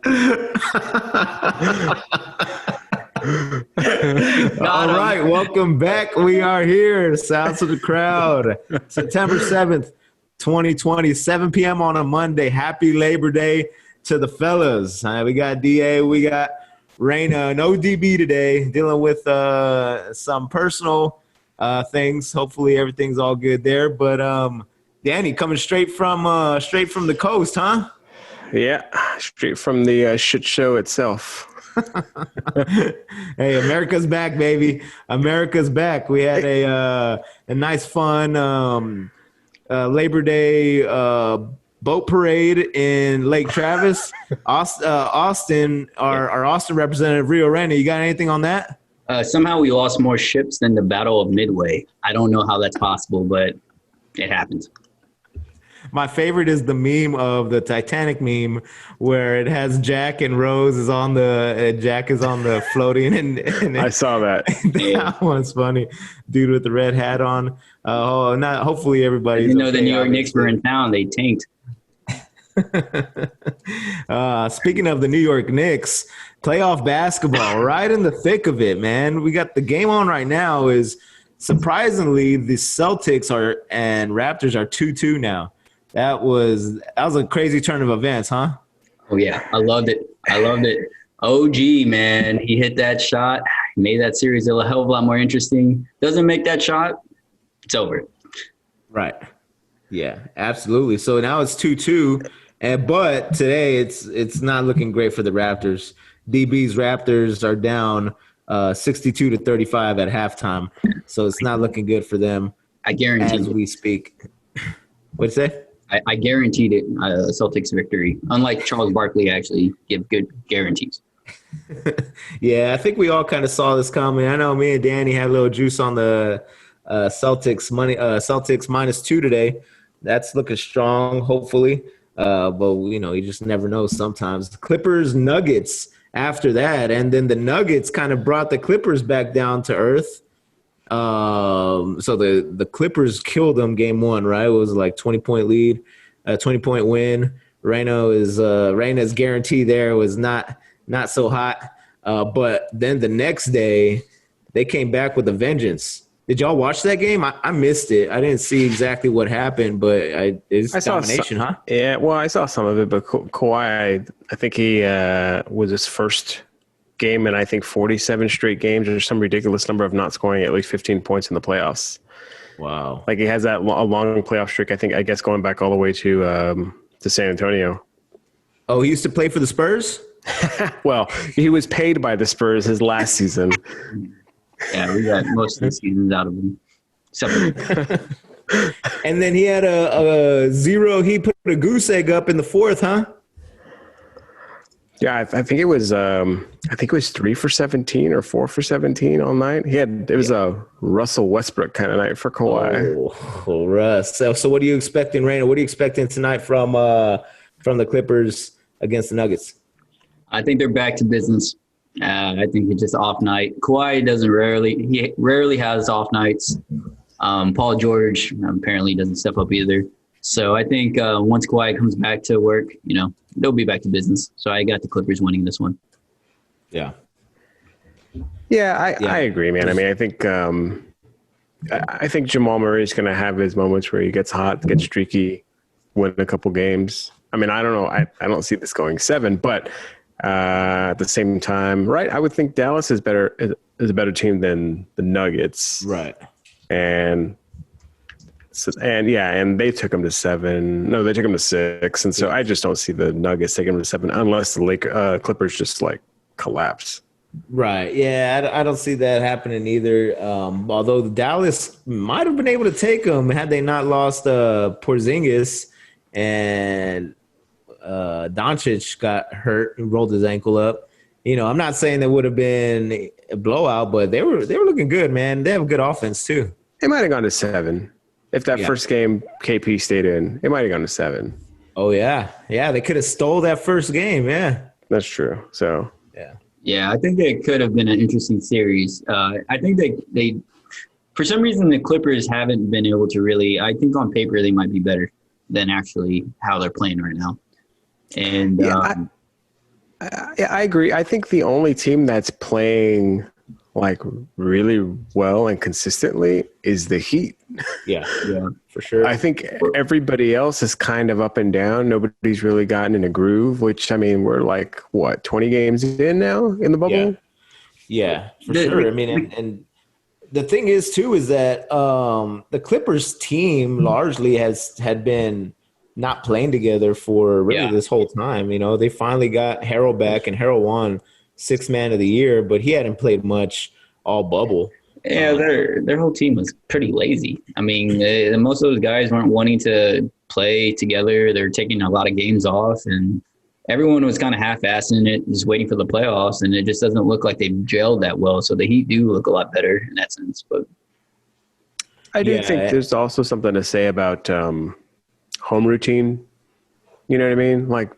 All right, welcome back. We are here. Sounds of the crowd. September 7th, 2020, 7 p.m. on a Monday. Happy Labor Day to the fellas. We got DA, we got Raina. No DB today, dealing with some personal things. Hopefully everything's all good there. But Danny, coming straight from the coast, huh? Yeah, straight from the shit show itself. Hey, America's back, baby. America's back. We had a nice, fun Labor Day boat parade in Lake Travis. Austin, our Austin representative, Rio Randy. You got anything on that? Somehow we lost more ships than the Battle of Midway. I don't know how that's possible, but it happened. My favorite is the meme of the Titanic meme where it has Jack and Rose is on the Jack is on the floating and I saw that. That one's funny. Dude with the red hat on. Hopefully everybody's the New York Knicks were in town. They tanked. Speaking of the New York Knicks, playoff basketball, right in the thick of it, man. We got the game on right now. Is surprisingly the Celtics and Raptors are 2-2 now. That was a crazy turn of events, huh? Oh, yeah. I loved it. OG, man. He hit that shot, made that series a hell of a lot more interesting. Doesn't make that shot, it's over. Right. Yeah, absolutely. So now it's 2-2, but today it's not looking great for the Raptors. DB's Raptors are down 62-35 at halftime, so it's not looking good for them. I guarantee as we speak. What'd you say? I guaranteed it a Celtics victory. Unlike Charles Barkley, actually give good guarantees. Yeah, I think we all kind of saw this coming. I know me and Danny had a little juice on the Celtics -2 today. That's looking strong, hopefully. But you just never know sometimes. The Clippers, Nuggets after that, and then the Nuggets kind of brought the Clippers back down to earth. So the Clippers killed them game one, right? It was like 20-point lead, 20-point win. Reina's guarantee there was not so hot. But then the next day they came back with a vengeance. Did y'all watch that game? I missed it. I didn't see exactly what happened, but it's domination, huh? Yeah, well, I saw some of it, but Kawhi, I think he was his first game in, I think, 47 straight games or some ridiculous number of not scoring at least 15 points in the playoffs. Wow. Like he has that a long playoff streak, I guess going back all the way to San Antonio. Oh, he used to play for the Spurs? Well, he was paid by the Spurs his last season. Yeah, we got most of the seasons out of him. And then he had a zero. He put a goose egg up in the fourth, huh? Yeah, I think it was 3 for 17 or 4 for 17 all night. It was a Russell Westbrook kind of night for Kawhi. Oh, Russ. So what are you expecting, Raina? What are you expecting tonight from the Clippers against the Nuggets? I think they're back to business. I think it's just off night. Kawhi rarely has off nights. Paul George apparently doesn't step up either. So I think once Kawhi comes back to work, they'll be back to business. So I got the Clippers winning this one. Yeah. Yeah, I agree, man. I mean, I think Jamal Murray is going to have his moments where he gets hot, gets streaky, win a couple games. I mean, I don't know. I don't see this going 7, but at the same time, right? I would think Dallas is a better team than the Nuggets, right? And they took him to 7. No, they took him to 6, and so I just don't see the Nuggets taking him to 7 unless the Clippers just like collapse. Right. Yeah, I don't see that happening either. Although Dallas might have been able to take them had they not lost Porzingis and Doncic got hurt and rolled his ankle up. I'm not saying it would have been a blowout, but they were looking good, man. They have a good offense too. It might have gone to 7 if that first game KP stayed in. It might have gone to 7. Oh yeah, they could have stole that first game. Yeah, that's true. So yeah, I think it could have been an interesting series. I think they for some reason the Clippers haven't been able to really. I think on paper they might be better than actually how they're playing right now. And I agree. I think the only team that's playing like really well and consistently is the Heat. Yeah, Yeah. for sure. I think everybody else is kind of up and down. Nobody's really gotten in a groove, which, I mean, we're like, what, 20 games in now in the Yeah, bubble? yeah, for sure. I mean, and the thing is too is that the Clippers team largely had been not playing together for really Yeah. this whole time. You know, they finally got Harold back, and Harold won Sixth Man of the Year, but he hadn't played much all bubble. Yeah, their whole team was pretty lazy. I mean, most of those guys weren't wanting to play together. They're taking a lot of games off, and everyone was kind of half-assing it, just waiting for the playoffs, and it just doesn't look like they gelled that well. So the Heat do look a lot better in that sense. But I do think there's also something to say about home routine. You know what I mean? Like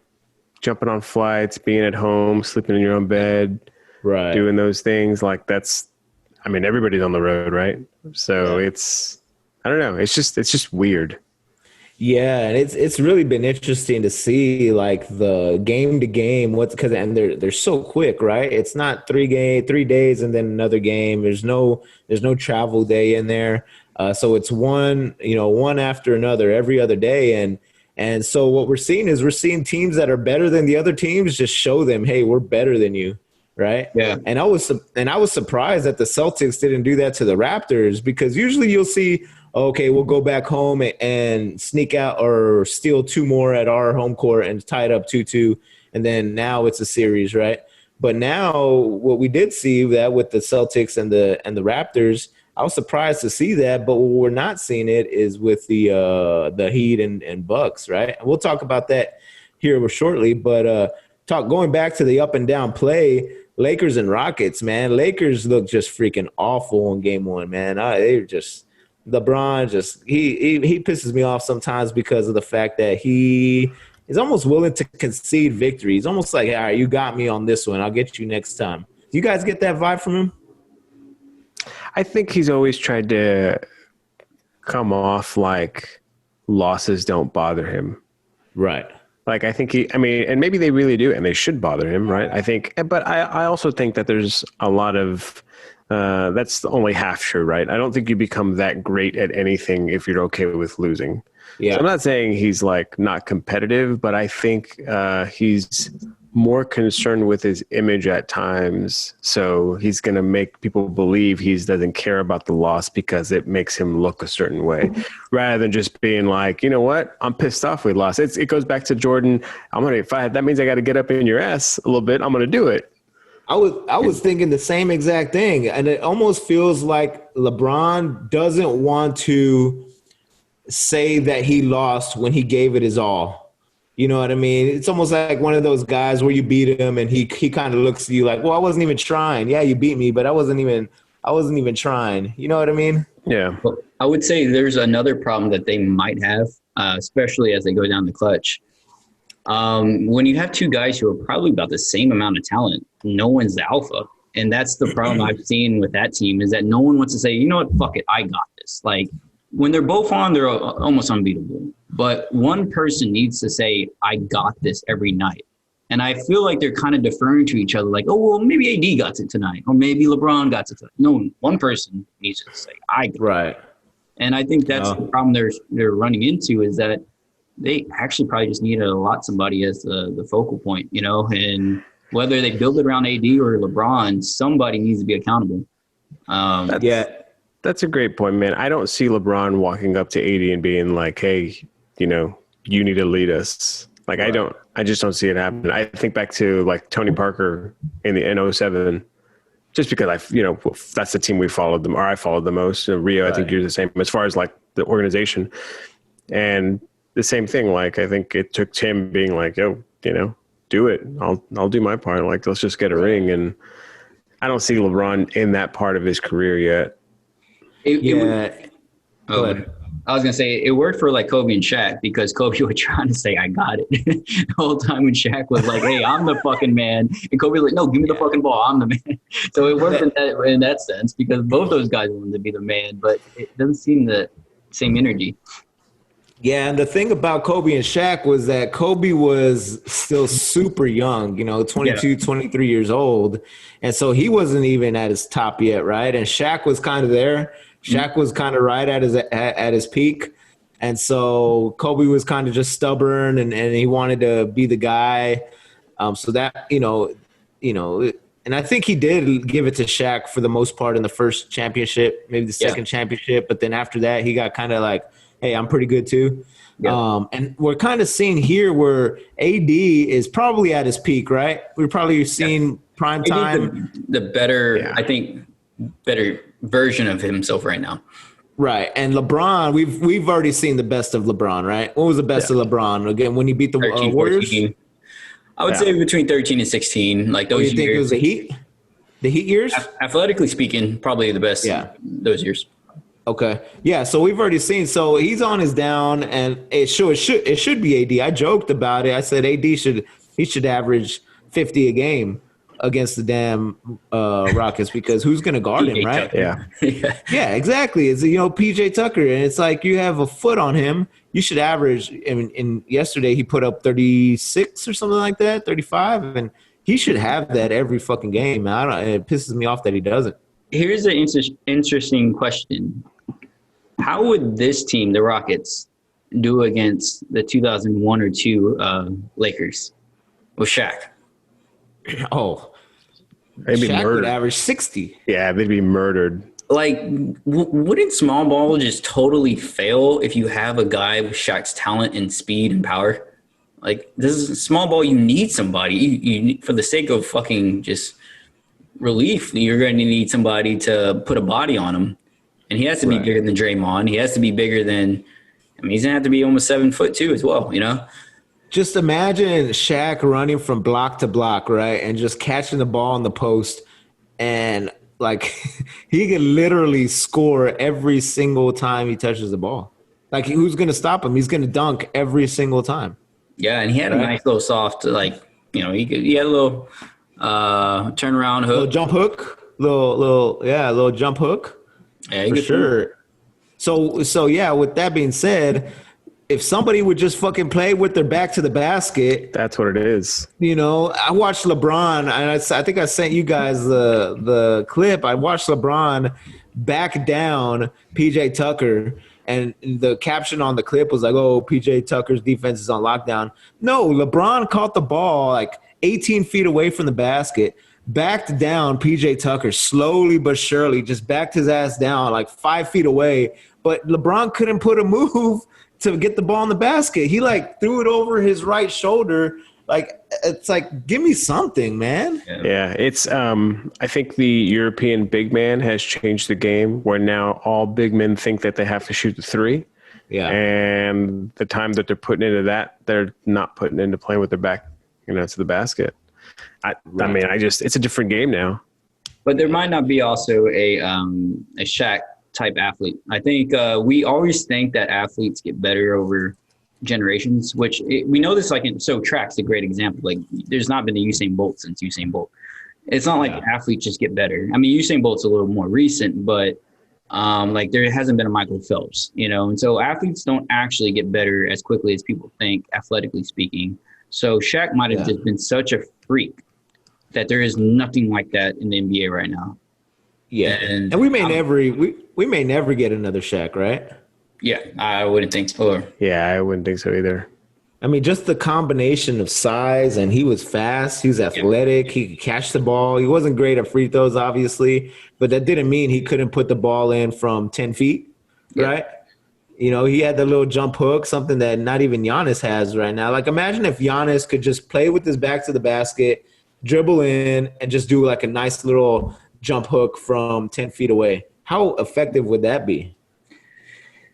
jumping on flights, being at home, sleeping in your own bed, Right. doing those things. Like that's, I mean, everybody's on the road, right? So it's, I don't know. It's just weird. Yeah, and it's really been interesting to see like the game to game and they're so quick, right? It's not 3 days and then another game. There's no travel day in there. So it's one after another every other day, and so what we're seeing is we're seeing teams that are better than the other teams just show them, hey, we're better than you, right? Yeah. And I was surprised that the Celtics didn't do that to the Raptors, because usually you'll see, okay, we'll go back home and sneak out or steal two more at our home court and tie it up 2-2, and then now it's a series, right? But now what we did see that with the Celtics and the Raptors, I was surprised to see that, but what we're not seeing it is with the Heat and Bucks, right? And we'll talk about that here shortly, but going back to the up and down play, Lakers and Rockets, man. Lakers look just freaking awful in game one, man. They just LeBron he pisses me off sometimes because of the fact that he is almost willing to concede victory. He's almost like, all right, you got me on this one, I'll get you next time. Do you guys get that vibe from him? I think he's always tried to come off like losses don't bother him. Right. Like, I think and maybe they really do, and they should bother him, right? I think, but I also think that there's a lot of, that's only half true, right? I don't think you become that great at anything if you're okay with losing. Yeah. So I'm not saying he's like not competitive, but I think he's more concerned with his image at times. So he's going to make people believe he doesn't care about the loss because it makes him look a certain way, rather than just being like, you know what, I'm pissed off we lost. It goes back to Jordan. That means I got to get up in your ass a little bit, I'm going to do it. I was thinking the same exact thing, and it almost feels like LeBron doesn't want to say that he lost when he gave it his all. You know what I mean? It's almost like one of those guys where you beat him and he kind of looks at you like, well, I wasn't even trying. Yeah, you beat me, but I wasn't even trying. You know what I mean? Yeah. Well, I would say there's another problem that they might have, especially as they go down the clutch. When you have two guys who are probably about the same amount of talent, no one's the alpha. And that's the problem I've seen with that team, is that no one wants to say, you know what, fuck it, I got this. Like, when they're both on, they're almost unbeatable. But one person needs to say, I got this every night. And I feel like they're kind of deferring to each other, like, oh, well, maybe AD got it tonight, or maybe LeBron got it tonight. No, one person needs to say, I got it. Right. And I think that's the problem they're running into, is that they actually probably just need to allot somebody as the focal point, you know, and whether they build it around AD or LeBron, somebody needs to be accountable. That's a great point, man. I don't see LeBron walking up to AD and being like, hey, you know, you need to lead us. Like, right. I just don't see it happen. I think back to like Tony Parker in 07, just because that's the team I followed the most. Rio, right. I think you're the same as far as like the organization. And the same thing, like, I think it took Tim being like, yo, you know, do it. I'll do my part. Like, let's just get a ring. And I don't see LeBron in that part of his career yet. I was going to say it worked for like Kobe and Shaq, because Kobe was trying to say, I got it the whole time, when Shaq was like, hey, I'm the fucking man. And Kobe was like, no, give me the fucking ball. I'm the man. So it worked in that sense, because both those guys wanted to be the man, but it doesn't seem the same energy. Yeah, and the thing about Kobe and Shaq was that Kobe was still super young, 22, 23 years old. And so he wasn't even at his top yet, right? And Shaq was kind of there. Shaq was kind of right at his peak. And so Kobe was kind of just stubborn and he wanted to be the guy. So that, and I think he did give it to Shaq for the most part in the first championship, maybe the second championship. But then after that, he got kind of like, hey, I'm pretty good too. And we're kind of seeing here where AD is probably at his peak, right? We're probably seeing prime time. The better, I think, better version of himself right now. Right. And LeBron, we've already seen the best of LeBron, right? What was the best of LeBron? Again, when he beat the 13, Warriors? 14. I would say between 13 and 16. Like those years. You think it was the Heat? The Heat years? Athletically speaking, probably the best those years. Okay. Yeah, so we've already seen. So he's on his down, and it should be AD. I joked about it. I said AD should average 50 a game against the damn Rockets because who's going to guard him, right? Yeah, exactly. It's PJ Tucker, and it's like you have a foot on him. You should average. I mean, in yesterday he put up 36 or something like that, 35, and he should have that every fucking game. It pisses me off that he doesn't. Here's an interesting question. How would this team, the Rockets, do against the 2001 or 2 Lakers with Shaq? Oh, they'd be Shaq murdered. Would average 60. Yeah, they'd be murdered. Like, wouldn't small ball just totally fail if you have a guy with Shaq's talent and speed and power? Like, this is small ball. You need somebody. You for the sake of fucking just relief, you're going to need somebody to put a body on him. And he has to be bigger than Draymond. He has to be bigger than – I mean, he's going to have to be almost 7 foot too as well, Just imagine Shaq running from block to block, right, and just catching the ball in the post. And, like, he can literally score every single time he touches the ball. Like, who's going to stop him? He's going to dunk every single time. Yeah, and he had a nice little soft, like, he had a little turnaround hook. Little jump hook. Little jump hook. Yeah, for sure. So yeah, with that being said, if somebody would just fucking play with their back to the basket. That's what it is. I watched LeBron, and I think I sent you guys the clip. I watched LeBron back down PJ Tucker, and the caption on the clip was like, oh, PJ Tucker's defense is on lockdown. No, LeBron caught the ball like 18 feet away from the basket, backed down PJ Tucker slowly but surely, just backed his ass down like 5 feet away. But LeBron couldn't put a move to get the ball in the basket. He like threw it over his right shoulder. Like, it's like, give me something, man. Yeah, it's I think the European big man has changed the game where now all big men think that they have to shoot the three. Yeah. And the time that they're putting into that, they're not putting into playing with their back, to the basket. I mean, it's a different game now. But there might not be also a Shaq type athlete. I think we always think that athletes get better over generations, which we know this. Track's a great example. Like, there's not been a Usain Bolt since Usain Bolt. It's not like athletes just get better. I mean, Usain Bolt's a little more recent, but there hasn't been a Michael Phelps, and so athletes don't actually get better as quickly as people think, athletically speaking. So Shaq might have just been such a freak that there is nothing like that in the NBA right now. Yeah, and we may never get another Shaq, right? Yeah, I wouldn't think so. Yeah, I wouldn't think so either. I mean, just the combination of size, and he was fast, he was athletic, he could catch the ball. He wasn't great at free throws, obviously, but that didn't mean he couldn't put the ball in from 10 feet, right? He had the little jump hook, something that not even Giannis has right now. Like, imagine if Giannis could just play with his back to the basket, dribble in, and just do like a nice little jump hook from 10 feet away. How effective would that be?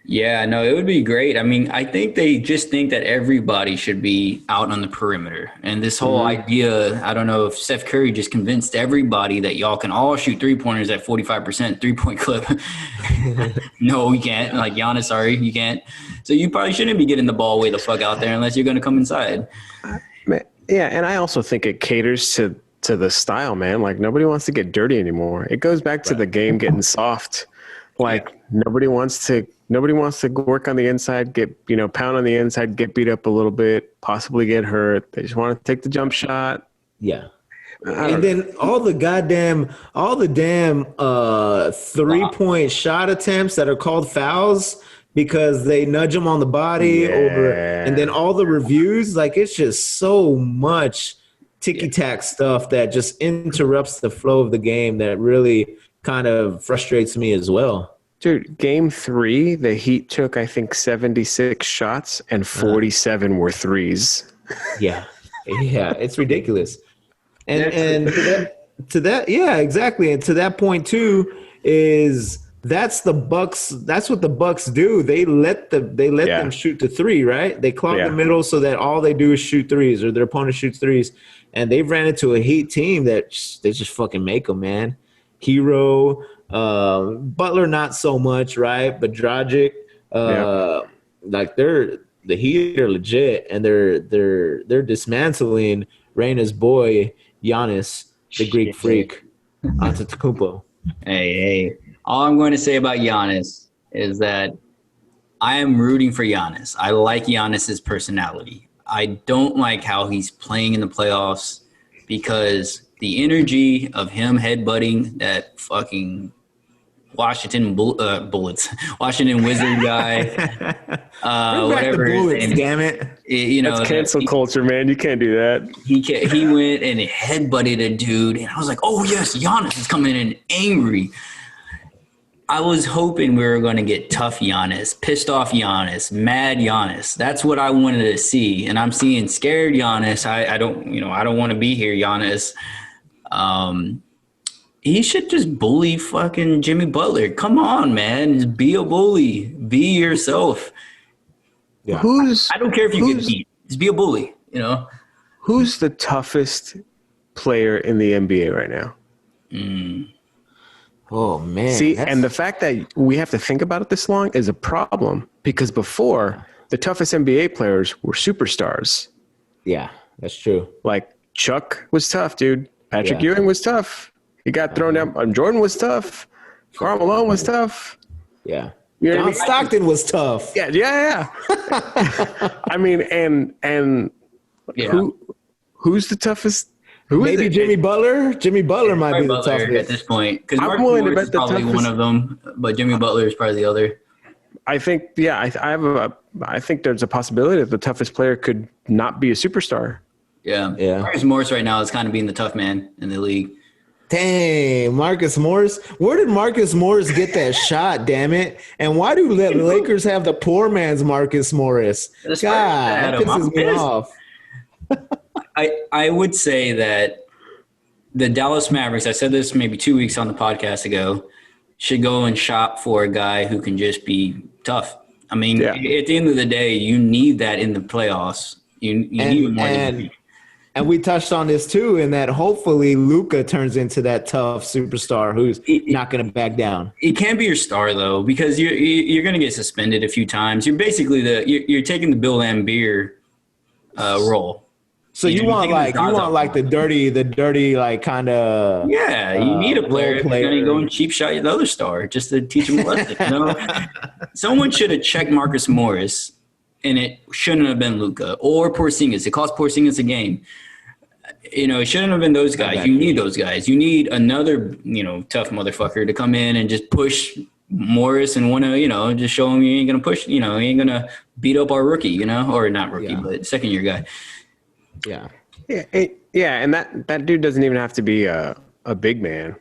Yeah, no, it would be great. I mean, I think they just think that everybody should be out on the perimeter. And this whole idea, I don't know if Steph Curry just convinced everybody that y'all can all shoot three-pointers at 45% three-point clip. No, we can't. Like, Giannis, sorry, you can't. So you probably shouldn't be getting the ball way the fuck out there unless you're going to come inside. Yeah, and I also think it caters to the style, man. Like, nobody wants to get dirty anymore. It goes back to the game getting soft. Like nobody wants to work on the inside, pound on the inside, get beat up a little bit, possibly get hurt. They just want to take the jump shot. Yeah. And then all the damn 3-point shot attempts that are called fouls because they nudge them on the body and then all the reviews, like it's just so much ticky-tack stuff that just interrupts the flow of the game that really kind of frustrates me as well. Dude, game 3, the Heat took, I think, 76 shots and 47 were threes. Yeah. Yeah, it's ridiculous. And to that, yeah, exactly. And to that point too, is that's the Bucks. That's what the Bucks do. They let them shoot the 3, right? They clog the middle so that all they do is shoot threes, or their opponent shoots threes. And they've ran into a Heat team that they just fucking make them, man. Hero, Butler, not so much, right? But Dragic, like the Heat are legit, and they're dismantling Reina's boy Giannis, the Greek freak, Antetokounmpo. Hey, all I'm going to say about Giannis is that I am rooting for Giannis. I like Giannis's personality. I don't like how he's playing in the playoffs because the energy of him headbutting that fucking Washington Bullets, Washington Wizard guy, whatever. Bring back the Bullets, damn it! That's cancel culture, man. You can't do that. He went and headbutted a dude, and I was like, oh yes, Giannis is coming in angry. I was hoping we were going to get tough Giannis, pissed off Giannis, mad Giannis. That's what I wanted to see, and I'm seeing scared Giannis. I don't want to be here, Giannis. He should just bully fucking Jimmy Butler. Come on, man. Just be a bully. Be yourself. Yeah. I don't care if you get beat. Just be a bully, Who's the toughest player in the NBA right now? Oh, man. See, and the fact that we have to think about it this long is a problem because before, the toughest NBA players were superstars. Yeah, that's true. Like Chuck was tough, dude. Patrick Ewing was tough. He got thrown down. Jordan was tough. Karl Malone was tough. Yeah. John Stockton was tough. Yeah. I mean, and who's the toughest? Maybe Jimmy Butler. Jimmy Butler might be the toughest at this point. Because I'm willing to bet the probably toughest. One of them, but Jimmy Butler is probably the other. I think, I think there's a possibility that the toughest player could not be a superstar. Yeah. Marcus Morris right now is kind of being the tough man in the league. Dang, Marcus Morris. Where did Marcus Morris get that shot, damn it? And why do the Lakers have the poor man's Marcus Morris? God, that pisses me off. I would say that the Dallas Mavericks, I said this maybe 2 weeks on the podcast ago, should go and shop for a guy who can just be tough. I mean, at the end of the day, you need that in the playoffs. You need more than and we touched on this too, in that hopefully Luka turns into that tough superstar who's not going to back down. It can't be your star though, because you're going to get suspended a few times. You're basically you're taking the Bill Laimbeer role. So you want the dirty like kind of you need a player who's going to go and cheap shot the other star just to teach him a lesson. Someone should have checked Marcus Morris, and it shouldn't have been Luka or Porzingis. It cost Porzingis a game. It shouldn't have been those guys. You need those guys. You need another, tough motherfucker to come in and just push Morris and want to, just show him you ain't going to push, you ain't going to beat up our rookie, or not rookie, but second year guy. Yeah. And that dude doesn't even have to be a big man.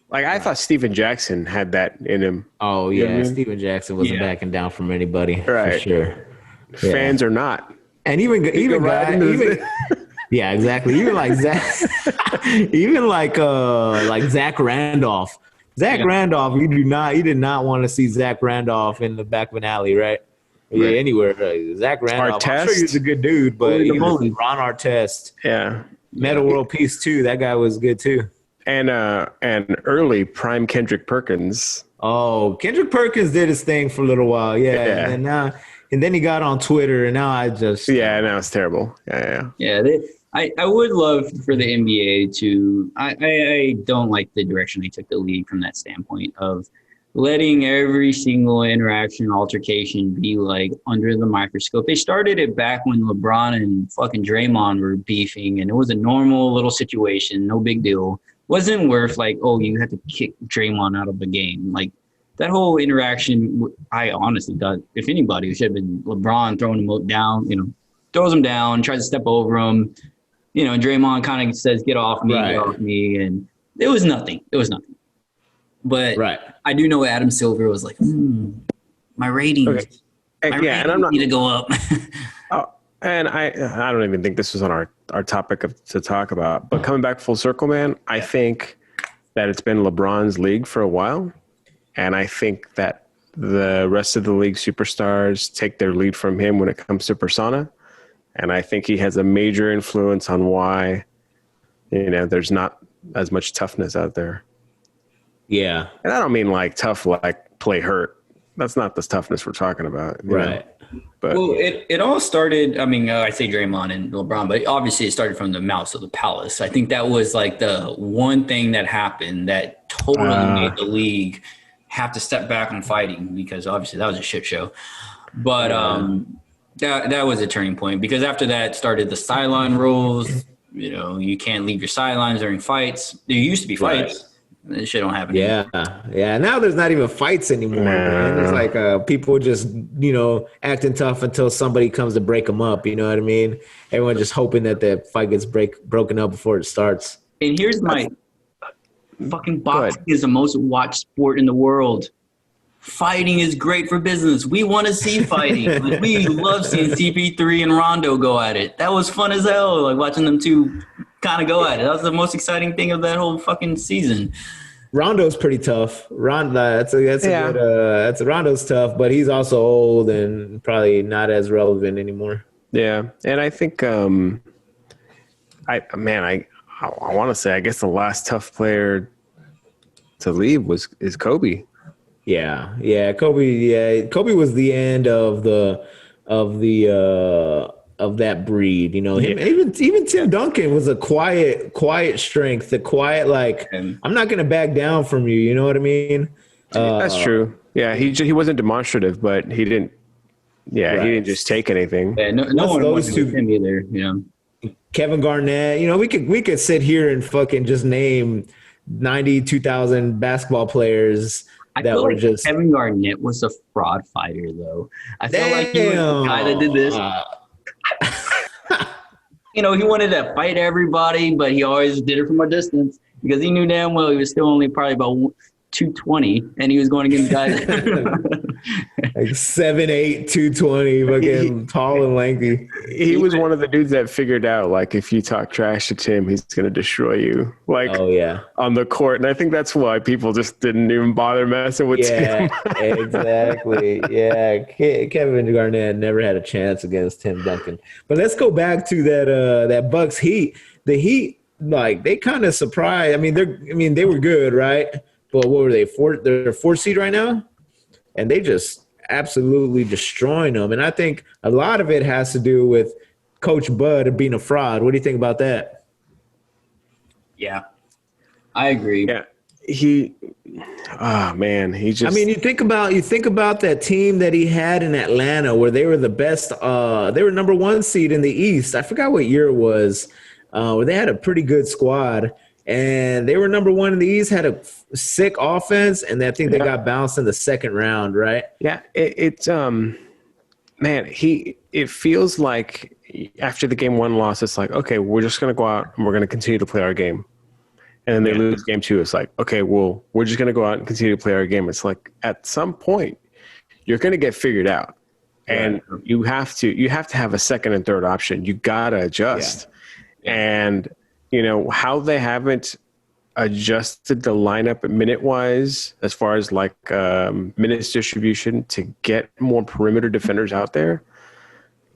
Like I thought Steven Jackson had that in him. Oh yeah. Steven Jackson wasn't backing down from anybody. Right. For sure. Fans are not. And even yeah, exactly. Even like Zach Randolph. Randolph, you did not want to see Zach Randolph in the back of an alley, right? Yeah, anywhere. Zach Randolph. Artest? I'm sure he's a good dude, but Ron Artest. Yeah. Meta World Peace too. That guy was good too. And early prime Kendrick Perkins. Oh, Kendrick Perkins did his thing for a little while, and then he got on Twitter, and now I just now it's terrible. Yeah. I would love for the NBA to. I don't like the direction they took the league from that standpoint of letting every single interaction, altercation be like under the microscope. They started it back when LeBron and fucking Draymond were beefing, and it was a normal little situation, no big deal. Wasn't worth like, oh, you had to kick Draymond out of the game. Like that whole interaction, I honestly thought if anybody, it should have been LeBron throwing him down, throws him down, tries to step over him, and Draymond kind of says, get off me, get off me. And it was nothing. It was nothing. But I do know Adam Silver was like, my ratings. Okay. And I'm not need to go up. And I don't even think this was on our topic to talk about. But coming back full circle, man, I think that it's been LeBron's league for a while. And I think that the rest of the league superstars take their lead from him when it comes to persona. And I think he has a major influence on why, there's not as much toughness out there. Yeah. And I don't mean like tough, like play hurt. That's not the toughness we're talking about. Right. But well, it all started, I say Draymond and LeBron, but obviously it started from the mouse of the palace. I think that was like the one thing that happened that totally made the league have to step back on fighting, because obviously that was a shit show. But that was a turning point, because after that started the sideline rules. You can't leave your sidelines during fights. There used to be fights. This shit don't happen anymore. Yeah. Now there's not even fights anymore, man. It's like people just, acting tough until somebody comes to break them up. You know what I mean? Everyone just hoping that the fight gets broken up before it starts. And here's my fucking boxing is the most watched sport in the world. Fighting is great for business. We want to see fighting. Like, we love seeing CP3 and Rondo go at it. That was fun as hell. Like watching them two kind of go at it. That was the most exciting thing of that whole fucking season. Rondo's pretty tough. Rondo's tough, but he's also old and probably not as relevant anymore. Yeah, and I think I want to say I guess the last tough player to leave is Kobe. Yeah, Kobe. Yeah, Kobe was the end of that breed. Even Tim Duncan was a quiet strength, the quiet I'm not gonna back down from you. You know what I mean? That's true. Yeah, he wasn't demonstrative, but he didn't. Yeah, he didn't just take anything. Yeah, no one those two him either. Kevin Garnett. We could sit here and fucking just name 92,000 basketball players. I feel like Kevin Garnett was a fraud fighter, though. I feel like he was the guy that did this. He wanted to fight everybody, but he always did it from a distance because he knew damn well he was still only probably about 220, and he was going against guys like 7'8", 220, fucking tall and lanky. He was one of the dudes that figured out, like, if you talk trash to Tim, he's going to destroy you. Like, on the court. And I think that's why people just didn't even bother messing with Tim. Exactly. Yeah. Kevin Garnett never had a chance against Tim Duncan. But let's go back to that Bucks Heat. The Heat, they kind of surprised. They were good, right? But what were they? They're 4th seed right now, and they just absolutely destroying them. And I think a lot of it has to do with Coach Bud being a fraud. What do you think about that? Yeah, I agree. Yeah, he just. You think about that team that he had in Atlanta, where they were the best. They were number 1 seed in the East. I forgot what year it was. Where they had a pretty good squad. And they were number 1 in the East, had a sick offense, and I think they got bounced in the second round, right? Yeah, it feels like after the game 1 loss, it's like, okay, we're just going to go out and we're going to continue to play our game. And then they lose game 2. It's like, okay, well, we're just going to go out and continue to play our game. It's like at some point, you're going to get figured out. And you have to have a second and third option. You got to adjust. Yeah. And how they haven't adjusted the lineup minute-wise as far as minutes distribution to get more perimeter defenders out there.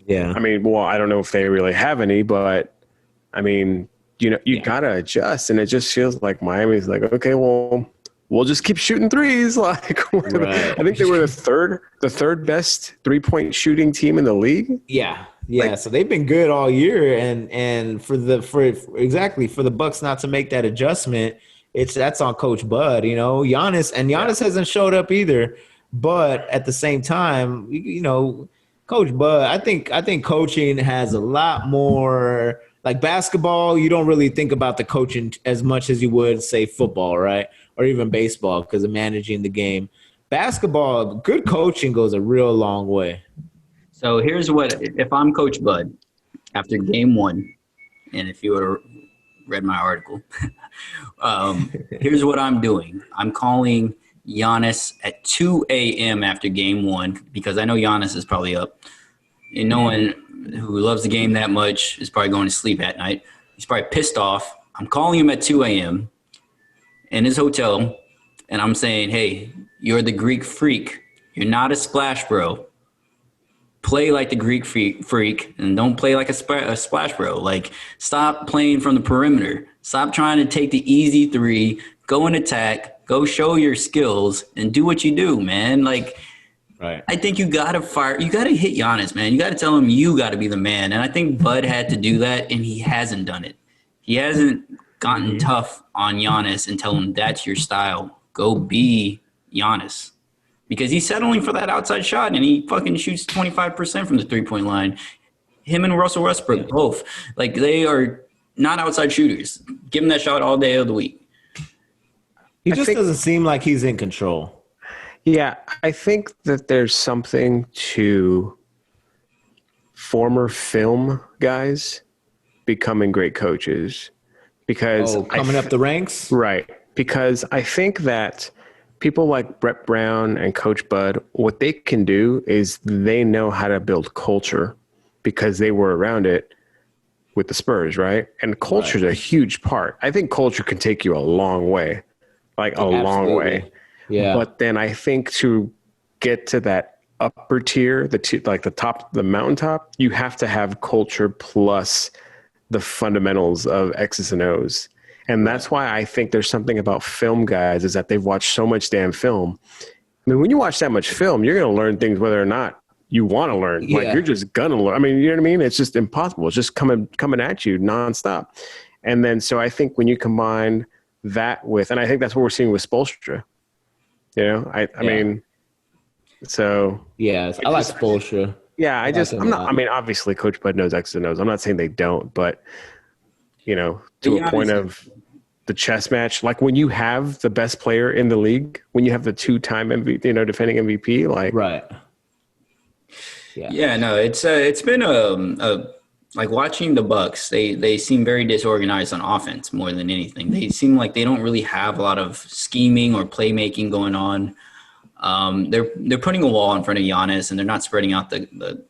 Yeah. I don't know if they really have any, but you got to adjust. And it just feels like Miami's like, okay, well, we'll just keep shooting threes. I think they were the third best 3-point shooting team in the league. Yeah. Yeah, so they've been good all year, and for the Bucks not to make that adjustment, that's on Coach Bud. Giannis hasn't showed up either. But at the same time, Coach Bud, I think coaching has a lot more. Like basketball, you don't really think about the coaching as much as you would say football, right? Or even baseball because of managing the game. Basketball, good coaching goes a real long way. So here's if I'm Coach Bud after game 1, and if you would have read my article, here's what I'm doing. I'm calling Giannis at 2 a.m. after game 1 because I know Giannis is probably up. And no one who loves the game that much is probably going to sleep at night. He's probably pissed off. I'm calling him at 2 a.m. in his hotel, and I'm saying, hey, you're the Greek freak. You're not a splash bro. Play like the Greek freak and don't play like a splash bro. Like, stop playing from the perimeter. Stop trying to take the easy 3, go and attack, go show your skills, and do what you do, man. Like, right. I think you got to hit Giannis, man. You got to tell him you got to be the man. And I think Bud had to do that, and he hasn't done it. He hasn't gotten tough on Giannis and tell him that's your style. Go be Giannis. Because he's settling for that outside shot, and he fucking shoots 25% from the three-point line. Him and Russell Westbrook, both. Like, they are not outside shooters. Give him that shot all day of the week. He just doesn't seem like he's in control. Yeah, I think that there's something to former film guys becoming great coaches. Because coming up the ranks? Right. Because I think that people like Brett Brown and Coach Bud, what they can do is they know how to build culture because they were around it with the Spurs, right? And culture is a huge part. I think culture can take you a long way, long way. Yeah. But then I think to get to that upper tier, the mountaintop, you have to have culture plus the fundamentals of X's and O's. And that's why I think there's something about film guys is that they've watched so much damn film. I mean, when you watch that much film, you're going to learn things whether or not you want to learn. Yeah. Like, you're just going to learn. I mean, you know what I mean? It's just impossible. It's just coming at you nonstop. And then, so I think when you combine that with, and I think that's what we're seeing with Spoelstra. You know, I mean, so. Yeah, I like Spoelstra. Yeah, I mean, obviously Coach Bud knows X's and O's. I'm not saying they don't, but, to a point of the chess match, like when you have the best player in the league, when you have the 2-time MVP, defending MVP, like. Right. Yeah, no, it's been like watching the Bucks. They seem very disorganized on offense more than anything. They seem like they don't really have a lot of scheming or playmaking going on. They're putting a wall in front of Giannis, and they're not spreading out the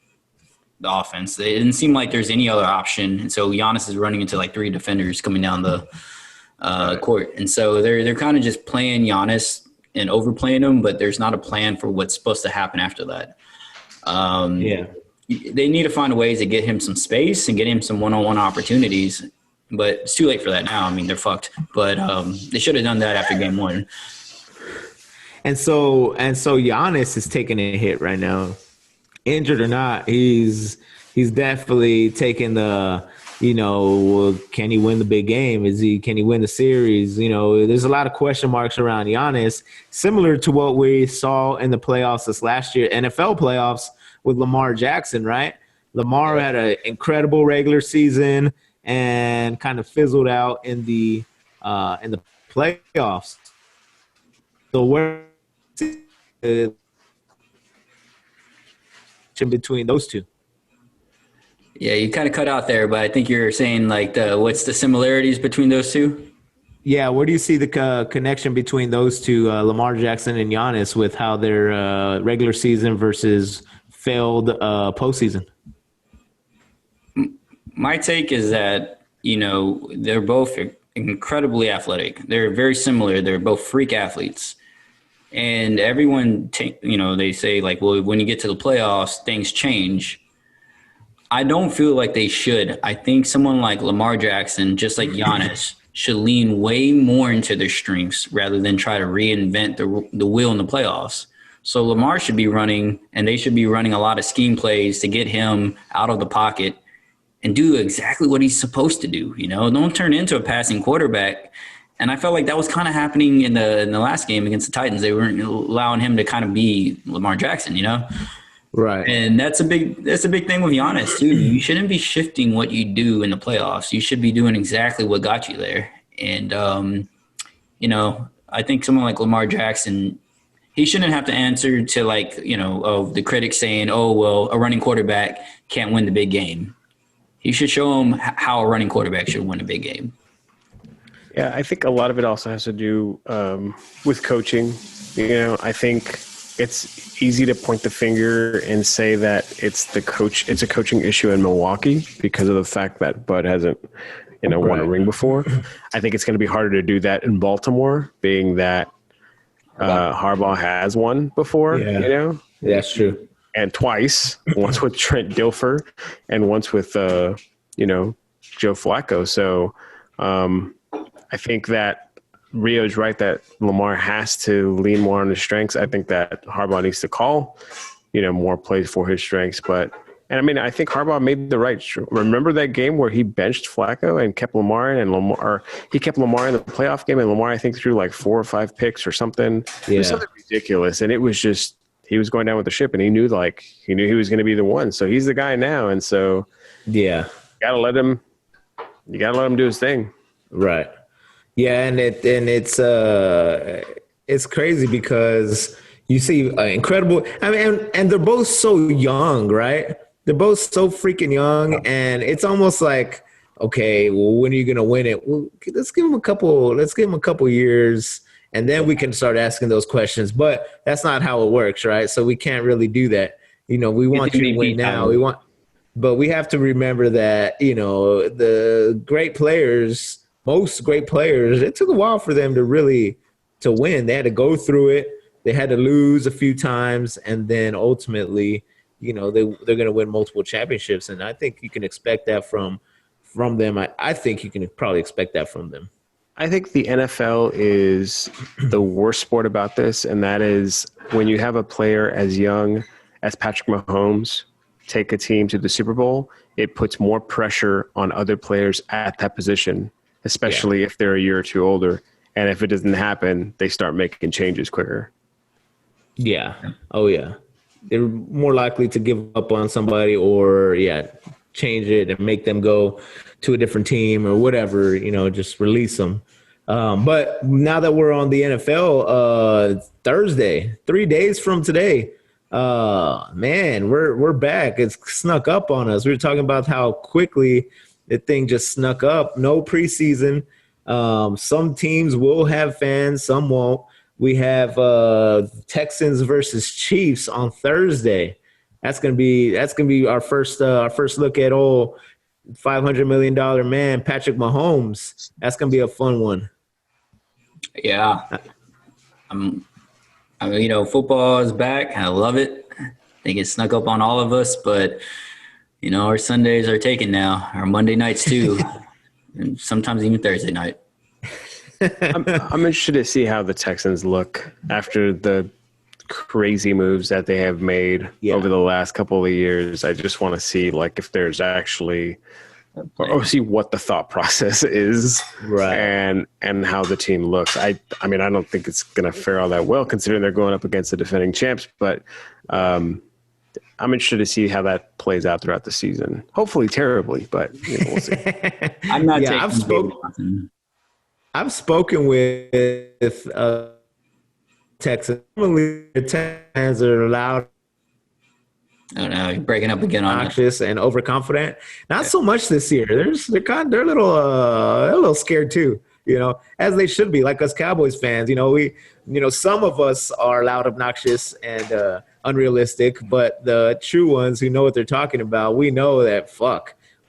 offense. It didn't seem like there's any other option, and so Giannis is running into like 3 defenders coming down the court, and so they're kind of just playing Giannis and overplaying him, but there's not a plan for what's supposed to happen after that. They need to find ways to get him some space and get him some one-on-one opportunities, but it's too late for that now. I mean, they're fucked, but they should have done that after game 1. And so Giannis is taking a hit right now, injured or not. He's definitely taking the, can he win the big game? Can he win the series? There's a lot of question marks around Giannis, similar to what we saw in the playoffs this last year, NFL playoffs with Lamar Jackson, right? Lamar had an incredible regular season and kind of fizzled out in the playoffs. So where in between those two? Yeah, you kind of cut out there, but I think you're saying what's the similarities between those two? Yeah, where do you see the connection between those two, Lamar Jackson and Giannis, with how their regular season versus failed postseason? My take is that, they're both incredibly athletic. They're very similar. They're both freak athletes. And everyone, they say, well, when you get to the playoffs, things change. I don't feel like they should. I think someone like Lamar Jackson, just like Giannis, should lean way more into their strengths rather than try to reinvent the wheel in the playoffs. So Lamar should be running, and they should be running a lot of scheme plays to get him out of the pocket and do exactly what he's supposed to do. Don't turn into a passing quarterback And I felt like that was kind of happening in the last game against the Titans. They weren't allowing him to kind of be Lamar Jackson, you know? Right. And that's a big thing with Giannis too. You shouldn't be shifting what you do in the playoffs. You should be doing exactly what got you there. And you know, I think someone like Lamar Jackson, he shouldn't have to answer to like, you know, of the critics saying, "Oh, well, a running quarterback can't win the big game." He should show them how a running quarterback should win a big game. Yeah, I think a lot of it also has to do with coaching. You know, I think it's easy to point the finger and say that it's a coaching issue in Milwaukee because of the fact that Bud hasn't, you know, won a ring before. I think it's going to be harder to do that in Baltimore, being that Harbaugh has won before, you know? Yeah, that's true. And twice, once with Trent Dilfer and once with, you know, Joe Flacco. So I think that Rio's right that Lamar has to lean more on his strengths. I think that Harbaugh needs to call, you know, more plays for his strengths. And I mean, I think Harbaugh made the right. Remember that game where he benched Flacco and kept Lamar in, he kept Lamar in the playoff game, and Lamar, I think, threw like 4 or 5 picks or something. Yeah. It was something ridiculous, and it was just he was going down with the ship, and he knew he was going to be the one. So he's the guy now, and so you gotta let him do his thing. Right. Yeah, and it's crazy because you see incredible. I mean, and they're both so young, right? They're both so freaking young, and it's almost like, okay, well, when are you gonna win it? Well, let's give them a couple years, and then we can start asking those questions. But that's not how it works, right? So we can't really do that. You know, we want you to win now. But we have to remember that, you know, the great players. Most great players, it took a while for them to win. They had to go through it. They had to lose a few times, and then ultimately, you know, they're going to win multiple championships. And I think you can expect that from them. I think you can probably expect that from them. I think the NFL is the worst sport about this, and that is when you have a player as young as Patrick Mahomes take a team to the Super Bowl, it puts more pressure on other players at that position, especially if they're a year or two older. And if it doesn't happen, they start making changes quicker. Yeah. Oh, yeah. They're more likely to give up on somebody or, change it and make them go to a different team or whatever, you know, just release them. But now that we're on the NFL, Thursday, 3 days from today, man, we're back. It's snuck up on us. We were talking about how quickly the thing just snuck up. No preseason. Some teams will have fans, some won't. We have Texans versus Chiefs on Thursday. That's gonna be our first look at old $500 million man, Patrick Mahomes. That's gonna be a fun one. Yeah, I mean, you know, football is back. I love it. I think it snuck up on all of us, but you know, our Sundays are taken now. Our Monday nights too, and sometimes even Thursday night. I'm interested to see how the Texans look after the crazy moves that they have made over the last couple of years. I just want to see like if there's actually or see what the thought process is, right? And how the team looks. I mean, I don't think it's going to fare all that well considering they're going up against the defending champs, but I'm interested to see how that plays out throughout the season. Hopefully terribly, but you know, we'll see. I'm not taking I've spoken with Texas. Normally, the Texans are loud. Oh no, you're breaking up again on obnoxious and overconfident. Not so much this year. They're a little scared too. You know, as they should be, like us Cowboys fans. You know, some of us are loud, obnoxious, and unrealistic, but the true ones who know what they're talking about, we know that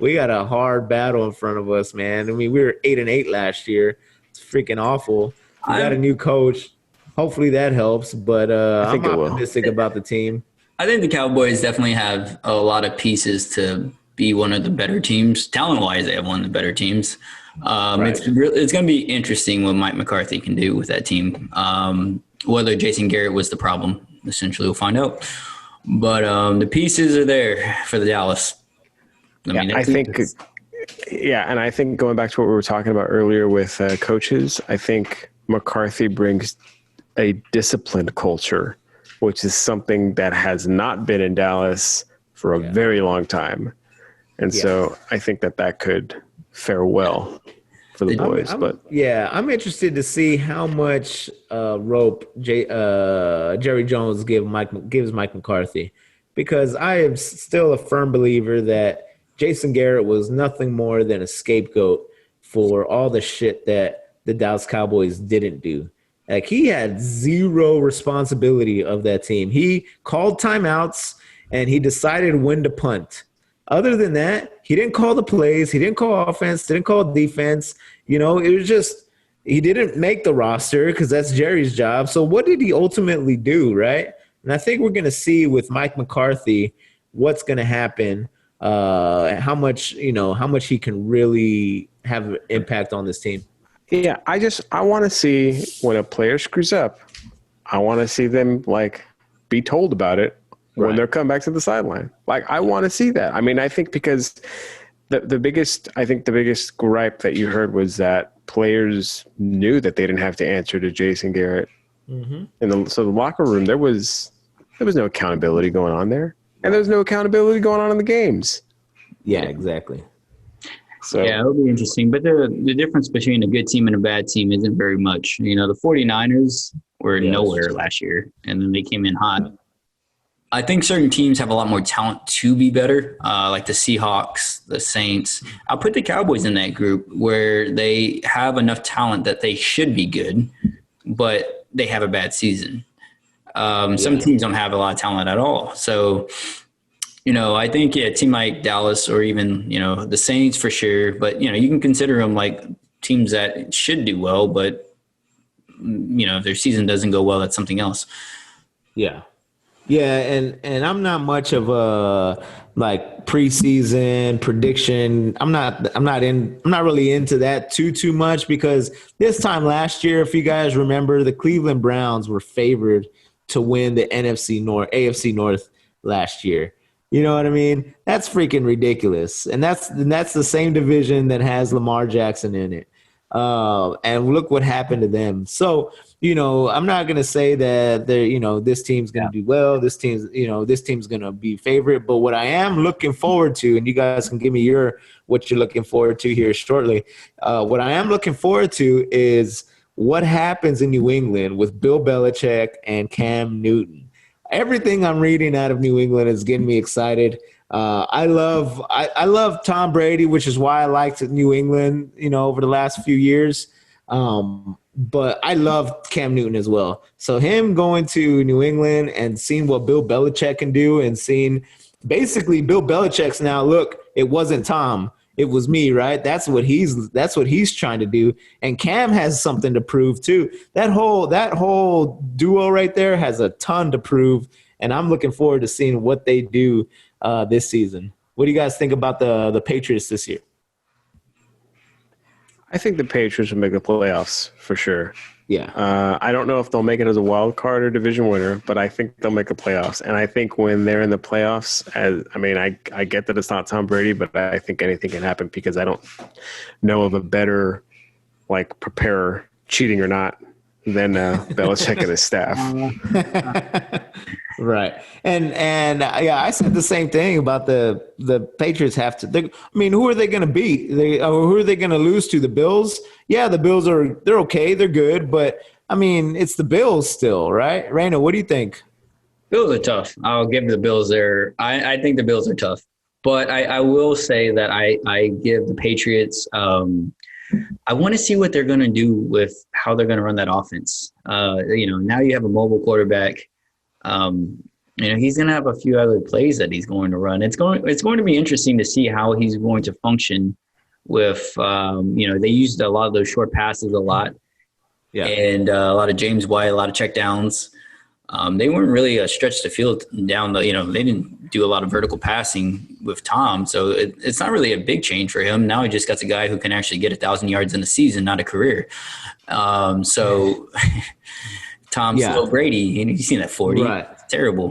we got a hard battle in front of us, man. I mean, we were 8-8 last year. It's freaking awful. We got a new coach. Hopefully that helps, but I'm optimistic about the team. I think the Cowboys definitely have a lot of pieces to be one of the better teams. Talent-wise, they have one of the better teams. Right. It's going to be interesting what Mike McCarthy can do with that team. Whether Jason Garrett was the problem, essentially, we'll find out. But the pieces are there for the Dallas. I think Yeah, and I think going back to what we were talking about earlier with coaches, I think McCarthy brings a disciplined culture, which is something that has not been in Dallas for a very long time. And so I think that could fare well for the boys. I'm interested to see how much rope Jerry Jones gives Mike McCarthy, because I am still a firm believer that Jason Garrett was nothing more than a scapegoat for all the shit that the Dallas Cowboys didn't do. Like, he had zero responsibility of that team. He called timeouts and he decided when to punt. Other than that, he didn't call the plays. He didn't call offense, didn't call defense. It was just, he didn't make the roster because that's Jerry's job. So what did he ultimately do, right? And I think we're going to see with Mike McCarthy what's going to happen, how much he can really have an impact on this team. Yeah, I want to see when a player screws up, I want to see them be told about it when they're coming back to the sideline. I want to see that. I mean, I think because the biggest gripe that you heard was that players knew that they didn't have to answer to Jason Garrett. Mm-hmm. So the locker room, there was no accountability going on there, and there was no accountability going on in the games. Yeah, exactly. So yeah, it'll be interesting. But the difference between a good team and a bad team isn't very much. The 49ers were nowhere last year, and then they came in hot. I think certain teams have a lot more talent to be better, like the Seahawks, the Saints. I'll put the Cowboys in that group where they have enough talent that they should be good, but they have a bad season. Some teams don't have a lot of talent at all. So, I think, a team like Dallas or even, the Saints for sure. But, you can consider them like teams that should do well. But, if their season doesn't go well, that's something else. Yeah. Yeah, and I'm not much of a preseason prediction. I'm not really into that too much, because this time last year, if you guys remember, the Cleveland Browns were favored to win the AFC North last year. You know what I mean? That's freaking ridiculous. And that's the same division that has Lamar Jackson in it. And look what happened to them. So, I'm not going to say that this team's going to do well. This team's going to be favorite. But what I am looking forward to, and you guys can give me what you're looking forward to here shortly. What I am looking forward to is what happens in New England with Bill Belichick and Cam Newton. Everything I'm reading out of New England is getting me excited. I love Tom Brady, which is why I liked New England, over the last few years. But I love Cam Newton as well. So him going to New England and seeing what Bill Belichick can do, and seeing basically Bill Belichick's now, look, it wasn't Tom, it was me, right? That's what he's trying to do. And Cam has something to prove too. That whole duo right there has a ton to prove, and I'm looking forward to seeing what they do this season. What do you guys think about the Patriots this year? I think the Patriots will make the playoffs for sure. Yeah. I don't know if they'll make it as a wild card or division winner, but I think they'll make the playoffs. And I think when they're in the playoffs, I get that it's not Tom Brady, but I think anything can happen, because I don't know of a better preparer, cheating or not, than Belichick and his staff. Right. And I said the same thing about the Patriots have to. Who are they going to beat? Who are they going to lose to? The Bills? Yeah, the Bills they're okay. They're good. But, it's the Bills still, right? Raina, what do you think? Bills are tough. I'll give the Bills their – I think the Bills are tough. But I will say that I give the Patriots I want to see what they're going to do with how they're going to run that offense. Now you have a mobile quarterback. He's going to have a few other plays that he's going to run. It's going to be interesting to see how he's going to function with, they used a lot of those short passes a lot. Yeah. And a lot of James White, a lot of check downs. They weren't really stretch the field down they didn't do a lot of vertical passing with Tom. So it's not really a big change for him. Now he just got a guy who can actually get 1,000 yards in a season, not a career. Tom's little Brady, you've seen that 40. Right. It's terrible.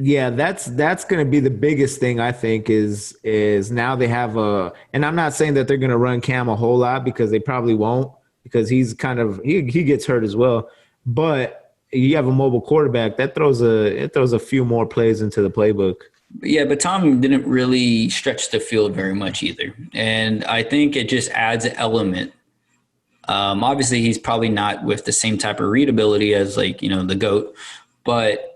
Yeah, that's going to be the biggest thing I think is now they have and I'm not saying that they're going to run Cam a whole lot because they probably won't because he's kind of he gets hurt as well. But you have a mobile quarterback that throws a few more plays into the playbook. Yeah, but Tom didn't really stretch the field very much either. And I think it just adds an element. Obviously, he's probably not with the same type of readability as the GOAT, but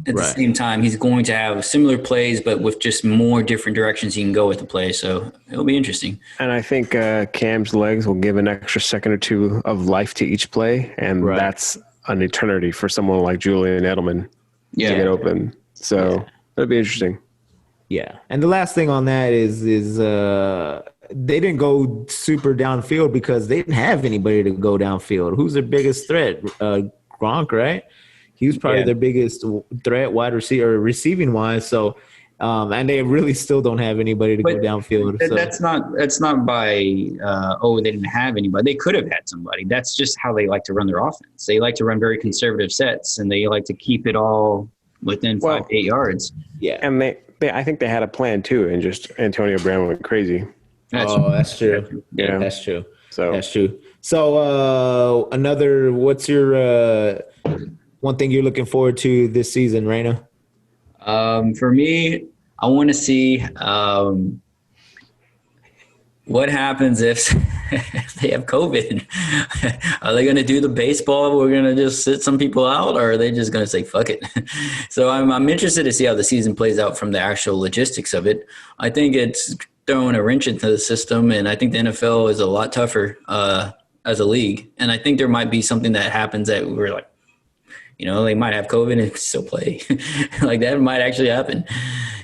at the same time, he's going to have similar plays, but with just more different directions he can go with the play. So it'll be interesting. And I think Cam's legs will give an extra second or two of life to each play, and that's an eternity for someone like Julian Edelman to get open. So that'll be interesting. Yeah, and the last thing on that is they didn't go super downfield because they didn't have anybody to go downfield. Who's their biggest threat? Gronk, right? He was probably their biggest threat, wide receiver, receiving wise. So, and they really still don't have anybody to go downfield. So. That's not by they didn't have anybody. They could have had somebody. That's just how they like to run their offense. They like to run very conservative sets, and they like to keep it all within 5 to 8 yards. Yeah, and I think they had a plan too, and just Antonio Brown went crazy. That's true. Yeah, that's true. So that's true. So what's your one thing you're looking forward to this season, Raina? For me, I want to see what happens if they have COVID. Are they going to do the baseball? We're going to just sit some people out, or are they just going to say, fuck it? So I'm interested to see how the season plays out from the actual logistics of it. I think it's throwing a wrench into the system, and I think the NFL is a lot tougher as a league. And I think there might be something that happens that we're like, they might have COVID and still play. Like that might actually happen.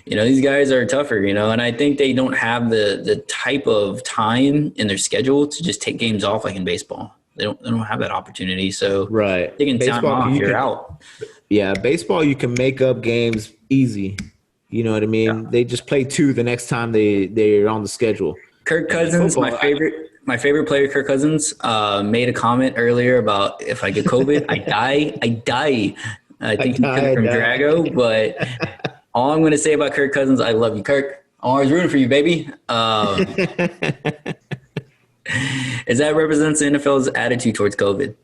These guys are tougher, and I think they don't have the type of time in their schedule to just take games off like in baseball. They don't have that opportunity. So taking time off, you're out. Yeah, baseball, you can make up games easy. You know what I mean? Yeah. They just play 2 the next time they're on the schedule. Kirk Cousins, my favorite player, Kirk Cousins, made a comment earlier about if I get COVID, I die. I think he took it from Drago, but all I'm going to say about Kirk Cousins, I love you, Kirk. I'm always rooting for you, baby. Is that represents the NFL's attitude towards COVID?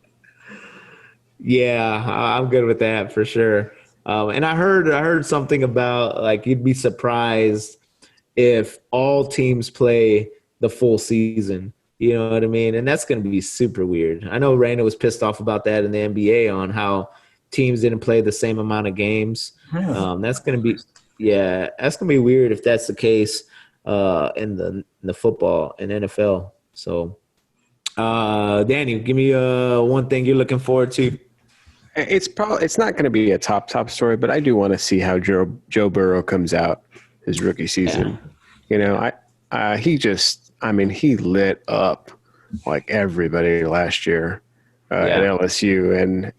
Yeah, I'm good with that for sure. And I heard something about like you'd be surprised if all teams play the full season. You know what I mean? And that's going to be super weird. I know Raina was pissed off about that in the NBA on how teams didn't play the same amount of games. That's going to be weird if that's the case in the football and NFL. So, Danny, give me one thing you're looking forward to. It's not going to be a top story, but I do want to see how Joe Burrow comes out his rookie season. Yeah. He lit up like everybody last year at LSU,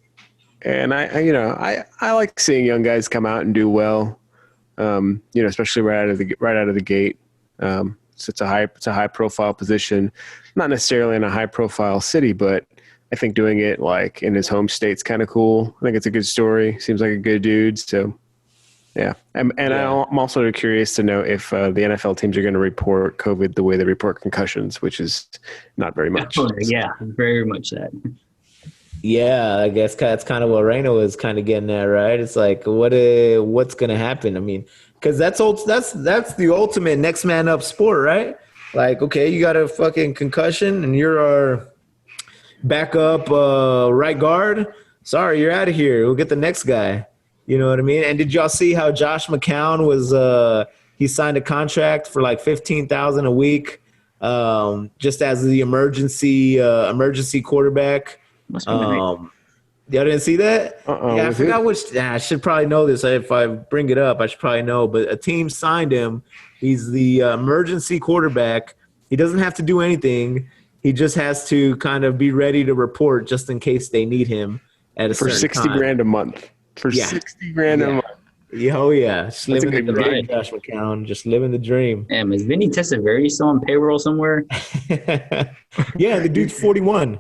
and I like seeing young guys come out and do well. Especially right out of the gate. It's a high profile position, not necessarily in a high profile city, but I think doing it like in his home state's kind of cool. I think it's a good story. Seems like a good dude. So, yeah. I'm also curious to know if the NFL teams are going to report COVID the way they report concussions, which is not very much. Yeah, very much that. Yeah, I guess that's kind of what Raina was kind of getting at, right? It's like, what's going to happen? I mean, because that's the ultimate next man up sport, right? Like, okay, you got a fucking concussion and you're our backup right guard. Sorry, you're out of here. We'll get the next guy. You know what I mean? And did y'all see how Josh McCown was he signed a contract for like $15,000 a week just as the emergency quarterback? Y'all didn't see that? Yeah, I forgot which. I should probably know this. If I bring it up, I should probably know. But a team signed him. He's the emergency quarterback. He doesn't have to do anything. He just has to kind of be ready to report just in case they need him at a certain time. For $60,000 a month. $60,000 a month. Yeah, oh yeah, just living the dream, Josh McCown. Just living the dream. Damn, is Vinny Testaverde still on payroll somewhere? Yeah, the dude's 41.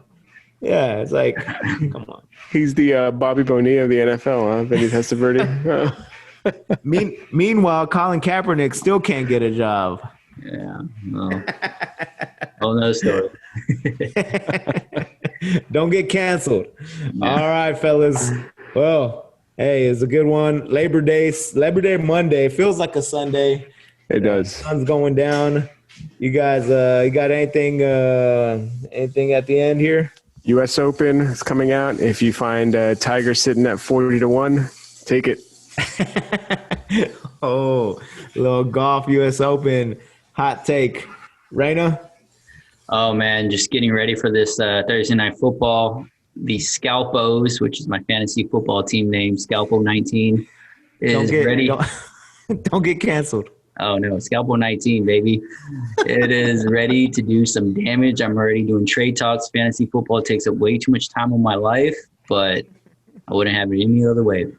Yeah, it's like, come on. He's the Bobby Bonilla of the NFL, huh? Vinny Testaverde. Meanwhile, Colin Kaepernick still can't get a job. Yeah. Well, whole nother story. Don't get canceled. Yeah. All right, fellas. Well, hey, it's a good one. Labor Day Monday. Feels like a Sunday. It does. Sun's going down. You guys, you got anything at the end here? U.S. Open is coming out. If you find Tiger sitting at 40-1, take it. Oh, little golf U.S. Open hot take. Raina? Oh man, just getting ready for this Thursday night football. The Scalpos, which is my fantasy football team name, Scalpo 19, is ready. Don't get canceled. Oh no, Scalpo 19, baby. It is ready to do some damage. I'm already doing trade talks. Fantasy football takes up way too much time of my life, but I wouldn't have it any other way.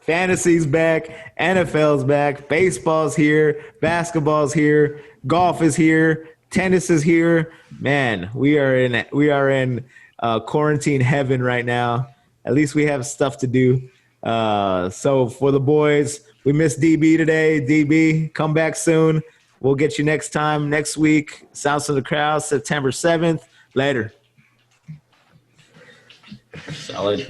Fantasy's back, NFL's back, baseball's here, basketball's here, golf is here, tennis is here. Man, we are in quarantine heaven right now. At least we have stuff to do. So for the boys, we missed DB today. DB, come back soon. We'll get you next time, next week. Sounds of the Crowd, September 7th. Later. Solid.